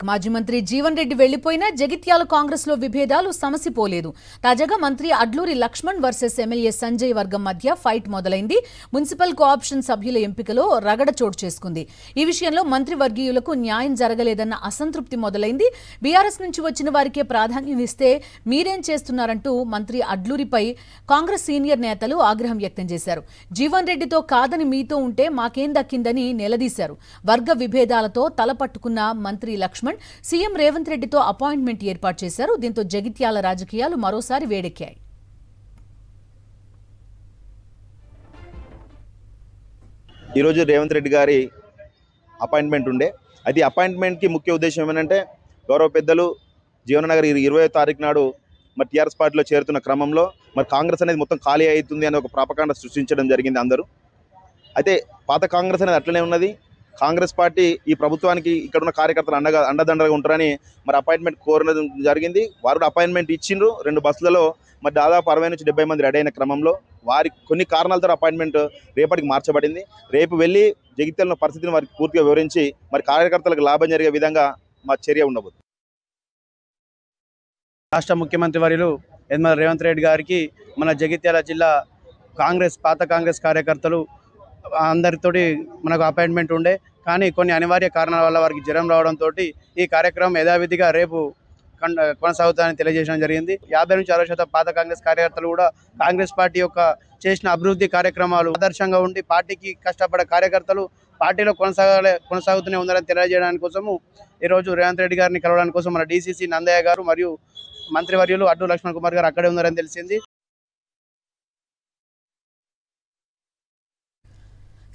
మాజీ మంత్రి జీవన్ రెడ్డి వెళ్లిపోయినా జగిత్యాల కాంగ్రెస్ లో విభేదాలు సమసిపోలేదు. తాజాగా మంత్రి అడ్లూరి లక్ష్మణ్ వర్సెస్ ఎమ్మెల్యే సంజయ్ వర్గం మధ్య ఫైట్ మొదలైంది. మున్సిపల్ కోఆప్షన్ సభ్యుల ఎంపికలో రగడ చోటు చేసుకుంది. ఈ విషయంలో మంత్రి వర్గీయులకు న్యాయం జరగలేదన్న అసంతృప్తి మొదలైంది. బీఆర్ఎస్ నుంచి వచ్చిన వారికే ప్రాధాన్యం ఇస్తే మీరేం చేస్తున్నారంటూ మంత్రి అడ్లూరిపై కాంగ్రెస్ సీనియర్ నేతలు ఆగ్రహం వ్యక్తం చేశారు. జీవన్ రెడ్డితో కాదని మీతో ఉంటే మాకేం దక్కిందని నిలదీశారు. వర్గ విభేదాలతో తలపట్టుకున్న మంత్రి లక్ష్మణ్ సీఎం రేవంత్ రెడ్డితో అపాయింట్మెంట్ ఏర్పాటు చేశారు. దీంతో జగిత్యాల రాజకీయాలు మరోసారి వేడెక్కాయి. ఈరోజు రేవంత్ రెడ్డి గారి అపాయింట్మెంట్ ఉండే. అది అపాయింట్మెంట్కి ముఖ్య ఉద్దేశం ఏమంటే గౌరవ పెద్దలు జీవననగర్ 20వ తారీఖు నాడు మరి టీఆర్ఎస్ పార్టీలో చేరుతున్న క్రమంలో మరి కాంగ్రెస్ అనేది మొత్తం ఖాళీ అవుతుంది అనే ఒక ప్రాపకాండ సృష్టించడం జరిగింది అందరూ. అయితే పాత కాంగ్రెస్ అనేది అట్లనే ఉన్నది. కాంగ్రెస్ పార్టీ ఈ ప్రభుత్వానికి ఇక్కడ ఉన్న కార్యకర్తలు అండదండగా ఉంటారని మరి అపాయింట్మెంట్ కోరడం జరిగింది. వారు అపాయింట్మెంట్ ఇచ్చిండ్రు 2 బస్సులలో. మరి దాదాపు 60 నుంచి 70 మంది రెడీ అయిన క్రమంలో వారి కొన్ని కారణాలతో అపాయింట్మెంట్ రేపటికి మార్చబడింది. రేపు వెళ్ళి జగిత్యాల పరిస్థితిని వారికి పూర్తిగా వివరించి మరి కార్యకర్తలకు లాభం జరిగే విధంగా మా చర్య ఉండబోతుంది. రాష్ట్ర ముఖ్యమంత్రి వర్యులు యనమల రేవంత్ రెడ్డి గారికి మన జగిత్యాల జిల్లా పాత కాంగ్రెస్ కార్యకర్తలు అందరితోటి మనకు అపాయింట్మెంట్ ఉండే. కానీ కొన్ని అనివార్య కారణాల వల్ల వారికి జ్వరం రావడంతో ఈ కార్యక్రమం యథావిధిగా రేపు కొనసాగుతాయని తెలియజేయడం జరిగింది. 50 నుంచి 60% పాత కాంగ్రెస్ కార్యకర్తలు కూడా కాంగ్రెస్ పార్టీ యొక్క చేసిన అభివృద్ధి కార్యక్రమాలు ఆదర్శంగా ఉండి పార్టీకి కష్టపడే కార్యకర్తలు పార్టీలో కొనసాగుతూనే ఉన్నారని తెలియజేయడానికి కోసము ఈరోజు రేవంత్ రెడ్డి గారిని కలవడానికి కోసం మన డీసీసీ నందయ్య గారు మరియు మంత్రివర్యులు అడ్లూరి లక్ష్మణ్ కుమార్ గారు అక్కడే ఉన్నారని తెలిసింది.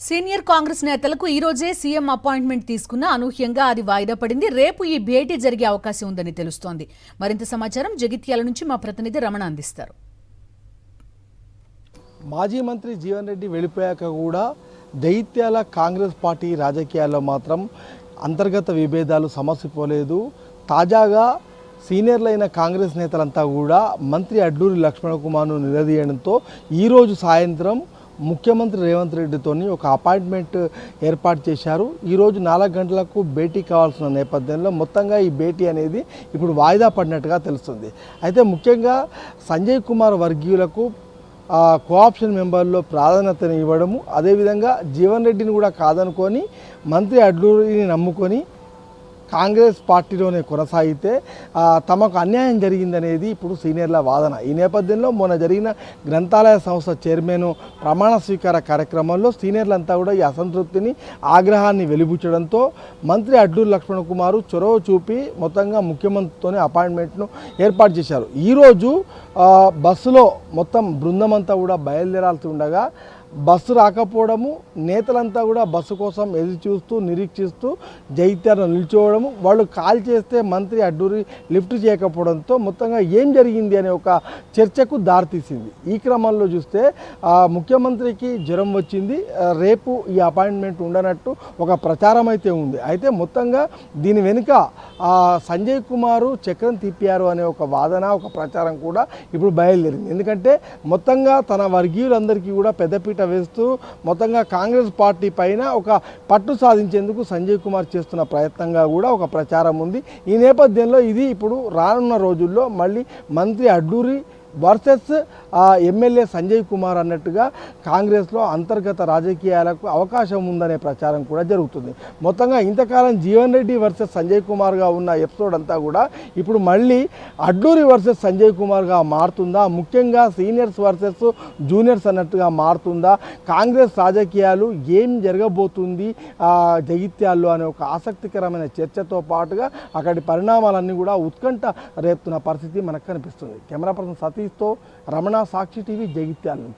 సీనియర్ కాంగ్రెస్ నేతలకు ఈ రోజే సీఎం అపాయింట్మెంట్ తీసుకున్న అనూహ్యంగా అది వాయిదా పడింది. రేపు ఈ భేటీ జరిగే అవకాశం ఉందని తెలుస్తోంది. మరింత సమాచారం జగిత్యాల నుంచి మా ప్రతినిధి రమణ అందిస్తారు. మాజీ మంత్రి జీవన్ రెడ్డి వెళ్ళిపోయాక కూడా జగిత్యాల కాంగ్రెస్ పార్టీ రాజకీయాల్లో మాత్రం అంతర్గత విభేదాలు సమసిపోలేదు. తాజాగా సీనియర్లైన కాంగ్రెస్ నేతలంతా కూడా మంత్రి అడ్లూరి లక్ష్మణ్ కుమార్ను నిలదీయడంతో ఈరోజు సాయంత్రం ముఖ్యమంత్రి రేవంత్ రెడ్డితోని ఒక అపాయింట్మెంట్ ఏర్పాటు చేశారు. ఈరోజు 4 గంటలకు భేటీ కావాల్సిన నేపథ్యంలో మొత్తంగా ఈ భేటీ అనేది ఇప్పుడు వాయిదా పడినట్టుగా తెలుస్తుంది. అయితే ముఖ్యంగా సంజయ్ కుమార్ వర్గీయులకు కోఆప్షన్ మెంబర్లో ప్రాధాన్యతను ఇవ్వడము, అదేవిధంగా జీవన్ రెడ్డిని కూడా కాదనుకొని మంత్రి అడ్లూరిని నమ్ముకొని కాంగ్రెస్ పార్టీలోనే కొనసాగితే తమకు అన్యాయం జరిగిందనేది ఇప్పుడు సీనియర్ల వాదన. ఈ నేపథ్యంలో మొన్న జరిగిన గ్రంథాలయ సంస్థ చైర్మన్ ప్రమాణ స్వీకార కార్యక్రమంలో సీనియర్లంతా కూడా ఈ అసంతృప్తిని ఆగ్రహాన్ని వెలిబుచ్చడంతో మంత్రి అడ్లూరి లక్ష్మణ్ కుమార్ చొరవ చూపి మొత్తంగా ముఖ్యమంత్రితోనే అపాయింట్మెంట్ను ఏర్పాటు చేశారు. ఈరోజు బస్సులో మొత్తం బృందం అంతా కూడా బయలుదేరాల్సి ఉండగా బస్సు రాకపోవడము, నేతలంతా కూడా బస్సు కోసం ఎదురు చూస్తూ నిరీక్షిస్తూ జగిత్యాలలో నిల్చోవడము, వాళ్ళు కాల్ చేస్తే మంత్రి అడ్లూరి లిఫ్ట్ చేయకపోవడంతో మొత్తంగా ఏం జరిగింది అనే ఒక చర్చకు దారితీసింది. ఈ క్రమంలో చూస్తే ముఖ్యమంత్రికి జ్వరం వచ్చింది, రేపు ఈ అపాయింట్మెంట్ ఉండనట్టు ఒక ప్రచారం అయితే ఉంది. అయితే మొత్తంగా దీని వెనుక సంజయ్ కుమారు చక్రం తిప్పారు అనే ఒక వాదన, ఒక ప్రచారం కూడా ఇప్పుడు బయలుదేరింది. ఎందుకంటే మొత్తంగా తన వర్గీయులందరికీ కూడా పెద్దపీట వేస్తూ మొత్తంగా కాంగ్రెస్ పార్టీ పైన ఒక పట్టు సాధించేందుకు సంజయ్ కుమార్ చేస్తున్న ప్రయత్నంగా కూడా ఒక ప్రచారం ఉంది. ఈ నేపథ్యంలో ఇది ఇప్పుడు రానున్న రోజుల్లో మళ్ళీ మంత్రి అడ్లూరి వర్సెస్ ఎమ్మెల్యే సంజయ్ కుమార్ అన్నట్టుగా కాంగ్రెస్లో అంతర్గత రాజకీయాలకు అవకాశం ఉందనే ప్రచారం కూడా జరుగుతుంది. మొత్తంగా ఇంతకాలం జీవన్ రెడ్డి వర్సెస్ సంజయ్ కుమార్గా ఉన్న ఎపిసోడ్ అంతా కూడా ఇప్పుడు మళ్ళీ అడ్లూరి వర్సెస్ సంజయ్ కుమార్గా మారుతుందా, ముఖ్యంగా సీనియర్స్ వర్సెస్ జూనియర్స్ అన్నట్టుగా మారుతుందా, కాంగ్రెస్ రాజకీయాలు ఏం జరగబోతుంది జగిత్యాల్లో అనే ఒక ఆసక్తికరమైన చర్చతో పాటుగా అక్కడి పరిణామాలన్నీ కూడా ఉత్కంఠ రేపుతున్న పరిస్థితి మనకు కనిపిస్తుంది. కెమెరా పర్సన్ సతీష్తో రమణ, సాక్షి టీవీ, జగిత్యాల నుంచి.